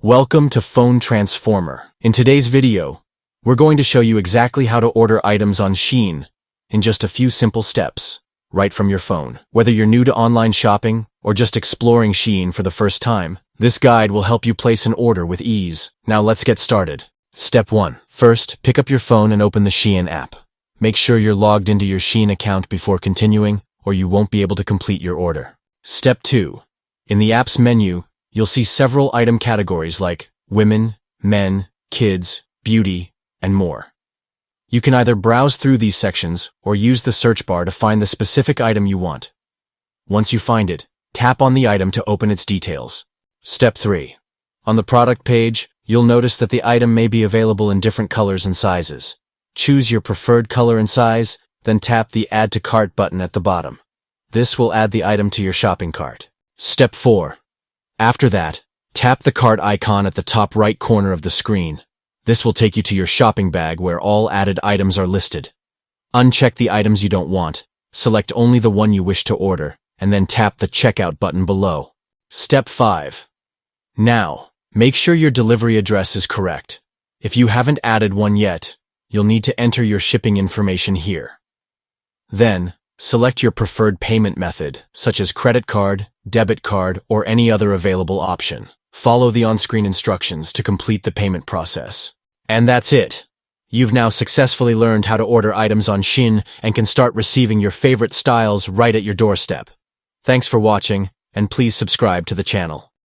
Welcome to Phone Transformer. In today's video, we're going to show you exactly how to order items on SHEIN in just a few simple steps, right from your phone. Whether you're new to online shopping or just exploring SHEIN for the first time, this guide will help you place an order with ease. Now let's get started. Step 1. First, pick up your phone and open the SHEIN app. Make sure you're logged into your SHEIN account before continuing, or you won't be able to complete your order. Step 2. In the app's menu, you'll see several item categories like women, men, kids, beauty, and more. You can either browse through these sections or use the search bar to find the specific item you want. Once you find it, tap on the item to open its details. Step 3. On the product page, you'll notice that the item may be available in different colors and sizes. Choose your preferred color and size, then tap the Add to Cart button at the bottom. This will add the item to your shopping cart. Step 4. After that, tap the cart icon at the top right corner of the screen. This will take you to your shopping bag where all added items are listed. Uncheck the items you don't want, select only the one you wish to order, and then tap the checkout button below. Step 5. Now, make sure your delivery address is correct. If you haven't added one yet, you'll need to enter your shipping information here. Then, select your preferred payment method, such as credit card, debit card, or any other available option. Follow the on-screen instructions to complete the payment process. And that's it. You've now successfully learned how to order items on SHEIN and can start receiving your favorite styles right at your doorstep. Thanks for watching, and please subscribe to the channel.